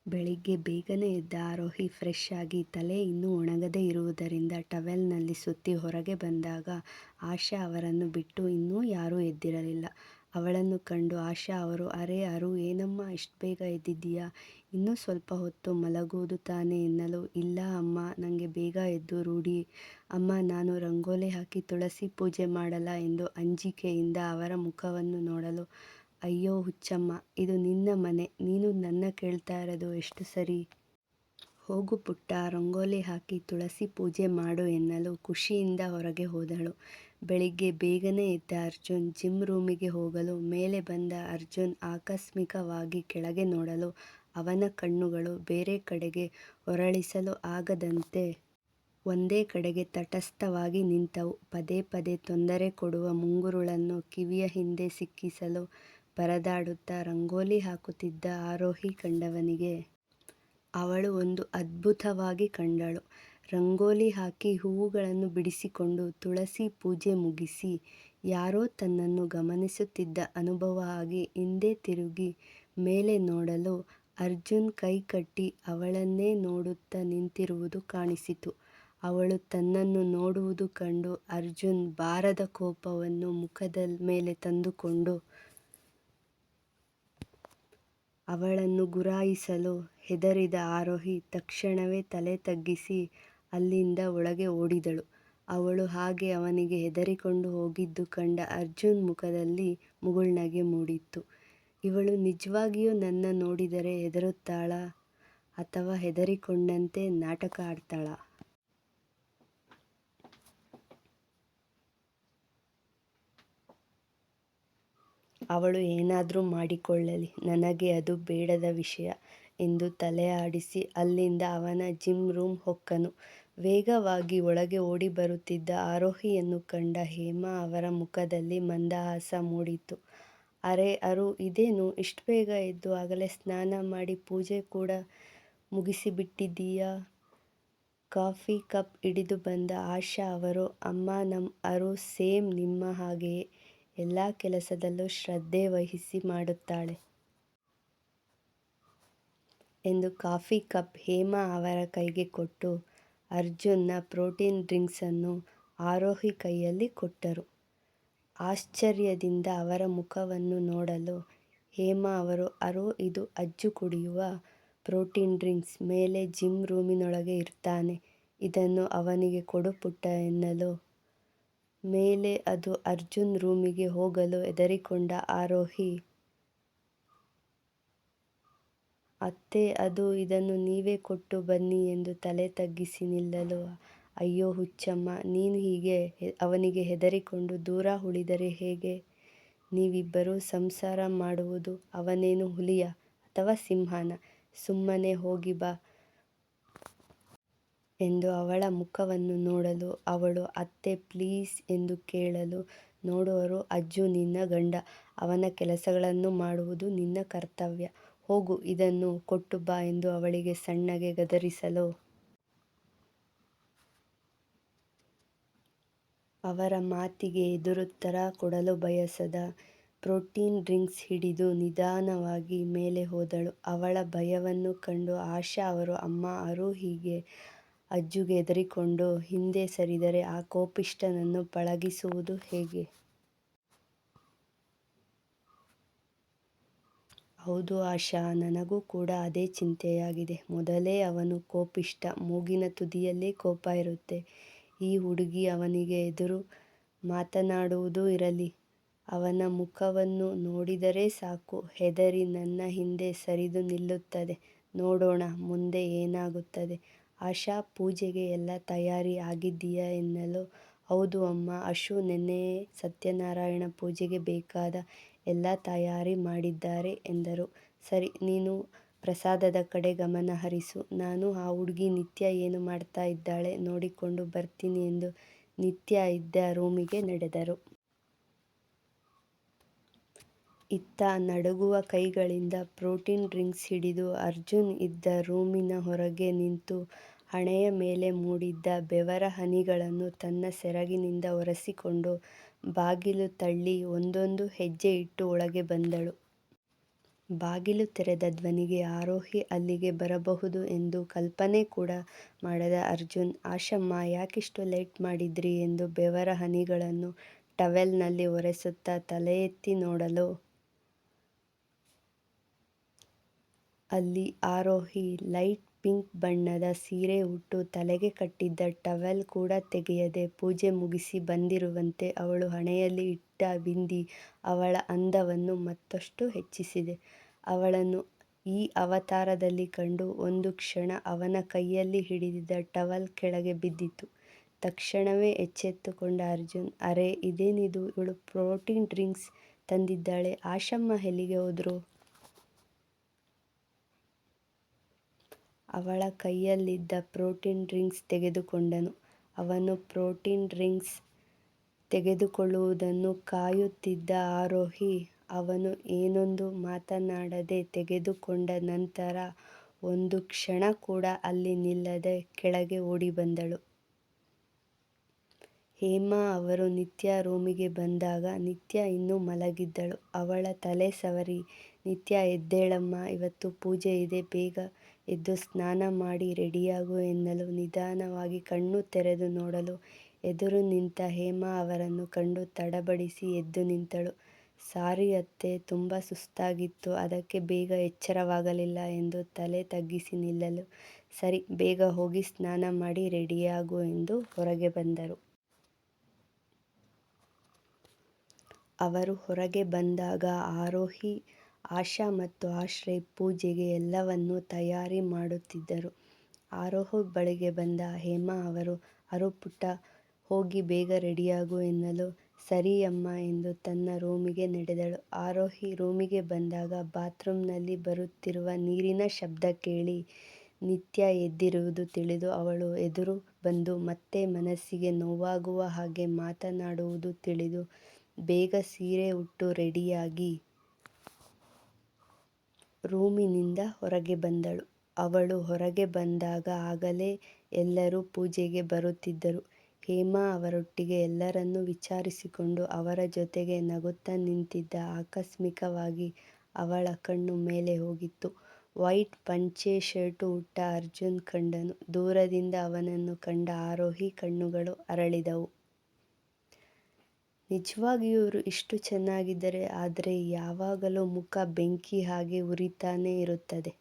ಬೆಳಿಗ್ಗೆ ಬೇಗನೆ ಎದ್ದ ಆರೋಹಿ ಫ್ರೆಶ್ ಆಗಿ ತಲೆ ಇನ್ನೂ ಒಣಗದೇ ಇರುವುದರಿಂದ ಟವೆಲ್ನಲ್ಲಿ ಸುತ್ತಿ ಹೊರಗೆ ಬಂದಾಗ ಆಶಾ ಅವರನ್ನು ಬಿಟ್ಟು ಇನ್ನೂ ಯಾರೂ ಎದ್ದಿರಲಿಲ್ಲ. ಅವಳನ್ನು ಕಂಡು ಆಶಾ ಅವರು, ಅರೆ ಅರು, ಏನಮ್ಮ ಇಷ್ಟು ಬೇಗ ಎದ್ದಿದ್ದೀಯಾ? ಇನ್ನೂ ಸ್ವಲ್ಪ ಹೊತ್ತು ಮಲಗುವುದು ತಾನೇ ಎನ್ನಲು, ಇಲ್ಲ ಅಮ್ಮ, ನನಗೆ ಬೇಗ ಎದ್ದು ರೂಢಿ ಅಮ್ಮ, ನಾನು ರಂಗೋಲಿ ಹಾಕಿ ತುಳಸಿ ಪೂಜೆ ಮಾಡಲ್ಲ ಎಂದು ಅಂಜಿಕೆಯಿಂದ ಅವರ ಮುಖವನ್ನು ನೋಡಲು, ಅಯ್ಯೋ ಹುಚ್ಚಮ್ಮ, ಇದು ನಿನ್ನ ಮನೆ, ನೀನು ನನ್ನ ಕೇಳ್ತಾ ಇರೋದು ಎಷ್ಟು ಸರಿ? ಹೋಗು ಪುಟ್ಟ, ರಂಗೋಲಿ ಹಾಕಿ ತುಳಸಿ ಪೂಜೆ ಮಾಡು ಎನ್ನಲು ಖುಷಿಯಿಂದ ಹೊರಗೆ ಹೋದಳು. ಬೆಳಿಗ್ಗೆ ಬೇಗನೆ ಎದ್ದ ಅರ್ಜುನ್ ಜಿಮ್ ರೂಮಿಗೆ ಹೋಗಲು ಮೇಲೆ ಬಂದ ಅರ್ಜುನ್ ಆಕಸ್ಮಿಕವಾಗಿ ಕೆಳಗೆ ನೋಡಲು ಅವನ ಕಣ್ಣುಗಳು ಬೇರೆ ಕಡೆಗೆ ಹೊರಳಿಸಲು ಆಗದಂತೆ ಒಂದೇ ಕಡೆಗೆ ತಟಸ್ಥವಾಗಿ ನಿಂತವು. ಪದೇ ಪದೇ ತೊಂದರೆ ಕೊಡುವ ಮುಂಗುರುಳನ್ನು ಕಿವಿಯ ಹಿಂದೆ ಸಿಕ್ಕಿಸಲು ಪರದಾಡುತ್ತಾ ರಂಗೋಲಿ ಹಾಕುತ್ತಿದ್ದ ಆರೋಹಿ ಕಂಡವನಿಗೆ ಅವಳು ಒಂದು ಅದ್ಭುತವಾಗಿ ಕಂಡಳು. ರಂಗೋಲಿ ಹಾಕಿ ಹೂವುಗಳನ್ನು ಬಿಡಿಸಿಕೊಂಡು ತುಳಸಿ ಪೂಜೆ ಮುಗಿಸಿ ಯಾರೋ ತನ್ನನ್ನು ಗಮನಿಸುತ್ತಿದ್ದ ಅನುಭವ ಆಗಿ ಹಿಂದೆ ತಿರುಗಿ ಮೇಲೆ ನೋಡಲು ಅರ್ಜುನ್ ಕೈ ಕಟ್ಟಿ ಅವಳನ್ನೇ ನೋಡುತ್ತಾ ನಿಂತಿರುವುದು ಕಾಣಿಸಿತು. ಅವಳು ತನ್ನನ್ನು ನೋಡುವುದು ಕಂಡು ಅರ್ಜುನ್ ಬಾರದ ಕೋಪವನ್ನು ಮುಖದ ಮೇಲೆ ತಂದುಕೊಂಡು ಅವಳನ್ನು ಗುರಾಯಿಸಲು ಹೆದರಿದ ಆರೋಹಿ ತಕ್ಷಣವೇ ತಲೆ ತಗ್ಗಿಸಿ ಅಲ್ಲಿಂದ ಒಳಗೆ ಓಡಿದಳು. ಅವಳು ಹಾಗೆ ಅವನಿಗೆ ಹೆದರಿಕೊಂಡು ಹೋಗಿದ್ದು ಕಂಡ ಅರ್ಜುನ್ ಮುಖದಲ್ಲಿ ಮುಗುಳ್ನಗೆ ಮೂಡಿತ್ತು. ಇವಳು ನಿಜವಾಗಿಯೂ ನನ್ನ ನೋಡಿದರೆ ಹೆದರುತ್ತಾಳಾ ಅಥವಾ ಹೆದರಿಕೊಂಡಂತೆ ನಾಟಕ ಆಡ್ತಾಳಾ? ಅವಳು ಏನಾದರೂ ಮಾಡಿಕೊಳ್ಳಲಿ, ನನಗೆ ಅದು ಬೇಡದ ವಿಷಯ ಎಂದು ತಲೆ ಆಡಿಸಿ ಅಲ್ಲಿಂದ ಅವನ ಜಿಮ್ ರೂಮ್ ಹೊಕ್ಕನು. ವೇಗವಾಗಿ ಒಳಗೆ ಓಡಿ ಬರುತ್ತಿದ್ದ ಆರೋಹಿಯನ್ನು ಕಂಡ ಹೇಮಾ ಅವರ ಮುಖದಲ್ಲಿ ಮಂದಹಾಸ ಮೂಡಿತು. ಅರೆ ಅರು, ಇದೇನು ಇಷ್ಟು ಬೇಗ ಎದ್ದು ಆಗಲೇ ಸ್ನಾನ ಮಾಡಿ ಪೂಜೆ ಕೂಡ ಮುಗಿಸಿಬಿಟ್ಟಿದ್ದೀಯಾ? ಕಾಫಿ ಕಪ್ ಹಿಡಿದು ಬಂದ ಆಶಾ ಅವರು, ಅಮ್ಮ, ನಮ್ಮ ಅರು ಸೇಮ್ ನಿಮ್ಮ ಹಾಗೆಯೇ ಎಲ್ಲ ಕೆಲಸದಲ್ಲೂ ಶ್ರದ್ಧೆ ವಹಿಸಿ ಮಾಡುತ್ತಾಳೆ ಎಂದು ಕಾಫಿ ಕಪ್ ಹೇಮಾ ಅವರ ಕೈಗೆ ಕೊಟ್ಟು ಅರ್ಜುನ್ನ ಪ್ರೋಟೀನ್ ಡ್ರಿಂಕ್ಸನ್ನು ಆರೋಹಿ ಕೈಯಲ್ಲಿ ಕೊಟ್ಟರು. ಆಶ್ಚರ್ಯದಿಂದ ಅವರ ಮುಖವನ್ನು ನೋಡಲು ಹೇಮಾ ಅವರು, ಅರು, ಇದು ಅಜ್ಜು ಕುಡಿಯುವ ಪ್ರೋಟೀನ್ ಡ್ರಿಂಕ್ಸ್, ಮೇಲೆ ಜಿಮ್ ರೂಮಿನೊಳಗೆ ಇರ್ತಾನೆ, ಇದನ್ನು ಅವನಿಗೆ ಕೊಡು ಪುಟ್ಟ ಎನ್ನಲು ಮೇಲೆ ಅದು ಅರ್ಜುನ್ ರೂಮಿಗೆ ಹೋಗಲು ಹೆದರಿಕೊಂಡ ಆರೋಹಿ, ಅತ್ತೆ, ಅದು ಇದನ್ನು ನೀವೇ ಕೊಟ್ಟು ಬನ್ನಿ ಎಂದು ತಲೆ ತಗ್ಗಿಸಿ ನಿಲ್ಲಲು, ಅಯ್ಯೋ ಹುಚ್ಚಮ್ಮ, ನೀನು ಹೀಗೆ ಅವನಿಗೆ ಹೆದರಿಕೊಂಡು ದೂರ ಉಳಿದರೆ ಹೇಗೆ? ನೀವಿಬ್ಬರೂ ಸಂಸಾರ ಮಾಡುವುದು ಅವನೇನು ಹುಲಿಯ ಅಥವಾ ಸಿಂಹನ? ಸುಮ್ಮನೆ ಹೋಗಿ ಬಾ ಎಂದು ಅವಳ ಮುಖವನ್ನು ನೋಡಲು ಅವಳು, ಅತ್ತೆ ಪ್ಲೀಸ್ ಎಂದು ಕೇಳಲು, ನೋಡು ಅರು, ಅಜ್ಜು ನಿನ್ನ ಗಂಡ, ಅವನ ಕೆಲಸಗಳನ್ನು ಮಾಡುವುದು ನಿನ್ನ ಕರ್ತವ್ಯ, ಹೋಗು ಇದನ್ನು ಕೊಟ್ಟು ಬಾ ಎಂದು ಅವಳಿಗೆ ಸಣ್ಣಗೆ ಗದರಿಸಲು ಅವರ ಮಾತಿಗೆ ಎದುರುತ್ತರ ಕೊಡಲು ಬಯಸದ ಪ್ರೋಟೀನ್ ಡ್ರಿಂಕ್ಸ್ ಹಿಡಿದು ನಿಧಾನವಾಗಿ ಮೇಲೆ ಹೋದಳು. ಅವಳ ಭಯವನ್ನು ಕಂಡು ಆಶಾ ಅವರು, ಅಮ್ಮ, ಅರು ಹೀಗೆ ಅಜ್ಜುಗೆ ಹೆದರಿಕೊಂಡು ಹಿಂದೆ ಸರಿದರೆ ಆ ಕೋಪಿಷ್ಠನನ್ನು ಪಳಗಿಸುವುದು ಹೇಗೆ? ಹೌದು ಆಶಾ, ನನಗೂ ಕೂಡ ಅದೇ ಚಿಂತೆಯಾಗಿದೆ. ಮೊದಲೇ ಅವನು ಕೋಪಿಷ್ಠ, ಮೂಗಿನ ತುದಿಯಲ್ಲೇ ಕೋಪ ಇರುತ್ತೆ. ಈ ಹುಡುಗಿ ಅವನಿಗೆ ಎದುರು ಮಾತನಾಡುವುದೂ ಇರಲಿ, ಅವನ ಮುಖವನ್ನು ನೋಡಿದರೆ ಸಾಕು ಹೆದರಿ ನನ್ನ ಹಿಂದೆ ಸರಿದು ನಿಲ್ಲುತ್ತದೆ. ನೋಡೋಣ ಮುಂದೆ ಏನಾಗುತ್ತದೆ. ಆಶಾ, ಪೂಜೆಗೆ ಎಲ್ಲ ತಯಾರಿ ಆಗಿದೆಯಾ ಎನ್ನಲು, ಹೌದು ಅಮ್ಮ, ಅಶು ನೆನ್ನೆಯೇ ಸತ್ಯನಾರಾಯಣ ಪೂಜೆಗೆ ಬೇಕಾದ ಎಲ್ಲ ತಯಾರಿ ಮಾಡಿದ್ದಾರೆ ಎಂದರು. ಸರಿ, ನೀನು ಪ್ರಸಾದದ ಕಡೆ ಗಮನ ಹರಿಸು, ನಾನು ಆ ಹುಡುಗಿ ನಿತ್ಯ ಏನು ಮಾಡ್ತಾ ಇದ್ದಾಳೆ ನೋಡಿಕೊಂಡು ಬರ್ತೀನಿ ಎಂದು ನಿತ್ಯ ಇದ್ದ ರೂಮಿಗೆ ನಡೆದರು. ಇತ್ತ ನಡುಗುವ ಕೈಗಳಿಂದ ಪ್ರೋಟೀನ್ ಡ್ರಿಂಕ್ಸ್ ಹಿಡಿದು ಅರ್ಜುನ್ ಇದ್ದ ರೂಮಿನ ಹೊರಗೆ ನಿಂತು ಹಣೆಯ ಮೇಲೆ ಮೂಡಿದ್ದ ಬೆವರ ಹನಿಗಳನ್ನು ತನ್ನ ಸೆರಗಿನಿಂದ ಒರೆಸಿಕೊಂಡು ಬಾಗಿಲು ತಳ್ಳಿ ಒಂದೊಂದು ಹೆಜ್ಜೆ ಇಟ್ಟು ಒಳಗೆ ಬಂದಳು. ಬಾಗಿಲು ತೆರೆದ ಧ್ವನಿಗೆ ಆರೋಹಿ ಅಲ್ಲಿಗೆ ಬರಬಹುದು ಎಂದು ಕಲ್ಪನೆ ಕೂಡ ಮಾಡದ ಅರ್ಜುನ್, ಆಶಮ್ಮ ಯಾಕಿಷ್ಟು ಲೇಟ್ ಮಾಡಿದ್ರಿ ಎಂದು ಬೆವರ ಹನಿಗಳನ್ನು ಟವೆಲ್ನಲ್ಲಿ ಒರೆಸುತ್ತಾ ತಲೆ ಎತ್ತಿ ನೋಡಲು ಅಲ್ಲಿ ಆರೋಹಿ ಲೈಟ್ ಪಿಂಕ್ ಬಣ್ಣದ ಸೀರೆ ಉಟ್ಟು ತಲೆಗೆ ಕಟ್ಟಿದ್ದ ಟವೆಲ್ ಕೂಡ ತೆಗೆಯದೆ ಪೂಜೆ ಮುಗಿಸಿ ಬಂದಿರುವಂತೆ ಅವಳು ಹಣೆಯಲ್ಲಿ ಇಟ್ಟ ಬಿಂದಿ ಅವಳ ಅಂದವನ್ನು ಮತ್ತಷ್ಟು ಹೆಚ್ಚಿಸಿದೆ. ಅವಳನ್ನು ಈ ಅವತಾರದಲ್ಲಿ ಕಂಡು ಒಂದು ಕ್ಷಣ ಅವನ ಕೈಯಲ್ಲಿ ಹಿಡಿದಿದ್ದ ಟವಲ್ ಕೆಳಗೆ ಬಿದ್ದಿತು. ತಕ್ಷಣವೇ ಎಚ್ಚೆತ್ತುಕೊಂಡ ಅರ್ಜುನ್, ಅರೆ ಇದೇನಿದು, ಇವಳು ಪ್ರೋಟೀನ್ ಡ್ರಿಂಕ್ಸ್ ತಂದಿದ್ದಾಳೆ, ಆಶಮ್ಮ ಎಲ್ಲಿಗೆ ಹೋದ್ರು? ಅವಳ ಕೈಯಲ್ಲಿದ್ದ ಪ್ರೋಟೀನ್ ಡ್ರಿಂಕ್ಸ್ ತೆಗೆದುಕೊಂಡನು. ಅವನು ಪ್ರೋಟೀನ್ ಡ್ರಿಂಕ್ಸ್ ತೆಗೆದುಕೊಳ್ಳುವುದನ್ನು ಕಾಯುತ್ತಿದ್ದ ಆರೋಹಿ ಅವನು ಏನೊಂದು ಮಾತನಾಡದೆ ತೆಗೆದುಕೊಂಡ ನಂತರ ಒಂದು ಕ್ಷಣ ಕೂಡ ಅಲ್ಲಿ ನಿಲ್ಲದೆ ಕೆಳಗೆ ಓಡಿಬಂದಳು. ಹೇಮಾ ಅವರು ನಿತ್ಯ ರೂಮಿಗೆ ಬಂದಾಗ ನಿತ್ಯ ಇನ್ನೂ ಮಲಗಿದ್ದಳು. ಅವಳ ತಲೆ ಸವರಿ, ನಿತ್ಯ ಎದ್ದೇಳಮ್ಮ, ಇವತ್ತು ಪೂಜೆ ಇದೆ, ಬೇಗ ಎದ್ದು ಸ್ನಾನ ಮಾಡಿ ರೆಡಿಯಾಗು ಎನ್ನಲು ನಿಧಾನವಾಗಿ ಕಣ್ಣು ತೆರೆದು ನೋಡಲು ಎದುರು ನಿಂತ ಹೇಮಾ ಅವರನ್ನು ಕಂಡು ತಡಬಡಿಸಿ ಎದ್ದು ನಿಂತಳು. ಸಾರಿ ಅತ್ತೆ, ತುಂಬ ಸುಸ್ತಾಗಿತ್ತು, ಅದಕ್ಕೆ ಬೇಗ ಎಚ್ಚರವಾಗಲಿಲ್ಲ ಎಂದು ತಲೆ ತಗ್ಗಿಸಿ ನಿಲ್ಲಲು, ಸರಿ ಬೇಗ ಹೋಗಿ ಸ್ನಾನ ಮಾಡಿ ರೆಡಿಯಾಗು ಎಂದು ಹೊರಗೆ ಬಂದರು. ಅವರು ಹೊರಗೆ ಬಂದಾಗ ಆರೋಹಿ, ಆಶಾ ಮತ್ತು ಆಶ್ರಯ್ ಪೂಜೆಗೆ ಎಲ್ಲವನ್ನೂ ತಯಾರಿ ಮಾಡುತ್ತಿದ್ದರು. ಆರೋಹಿ ಬಳಿಗೆ ಬಂದ ಹೇಮಾ ಅವರು, ಅರು ಪುಟ್ಟ, ಹೋಗಿ ಬೇಗ ರೆಡಿಯಾಗು ಎನ್ನಲು ಸರಿ ಅಮ್ಮ ಎಂದು ತನ್ನ ರೂಮಿಗೆ ನಡೆದಳು. ಆರೋಹಿ ರೂಮಿಗೆ ಬಂದಾಗ ಬಾತ್ರೂಮ್ನಲ್ಲಿ ಬರುತ್ತಿರುವ ನೀರಿನ ಶಬ್ದ ಕೇಳಿ ನಿತ್ಯ ಎದ್ದಿರುವುದು ತಿಳಿದು ಅವಳು ಎದುರು ಬಂದು ಮತ್ತೆ ಮನಸ್ಸಿಗೆ ನೋವಾಗುವ ಹಾಗೆ ಮಾತನಾಡುವುದು ತಿಳಿದು ಬೇಗ ಸೀರೆ ಉಟ್ಟು ರೆಡಿಯಾಗಿ ರೂಮಿನಿಂದ ಹೊರಗೆ ಬಂದಳು. ಅವಳು ಹೊರಗೆ ಬಂದಾಗ ಆಗಲೇ ಎಲ್ಲರೂ ಪೂಜೆಗೆ ಬರುತ್ತಿದ್ದರು. ಹೇಮಾ ಅವರೊಟ್ಟಿಗೆ ಎಲ್ಲರನ್ನೂ ವಿಚಾರಿಸಿಕೊಂಡು ಅವರ ಜೊತೆಗೆ ನಗುತ್ತಾ ನಿಂತಿದ್ದ ಆಕಸ್ಮಿಕವಾಗಿ ಅವಳ ಕಣ್ಣು ಮೇಲೆ ಹೋಗಿತ್ತು. ವೈಟ್ ಪಂಚೆ ಶರ್ಟು ಉಟ್ಟ ಅರ್ಜುನ್ ಕಂಡನು. ದೂರದಿಂದ ಅವನನ್ನು ಕಂಡ ಆರೋಹಿ ಕಣ್ಣುಗಳು ಅರಳಿದವು. ನಿಜವಾಗಿಯೂ ಇವರು ಇಷ್ಟು ಚೆನ್ನಾಗಿದ್ದಾರೆ, ಆದರೆ ಯಾವಾಗಲೂ ಮುಖ ಬೆಂಕಿ ಹಾಗೆ ಉರಿತಾನೇ ಇರುತ್ತದೆ.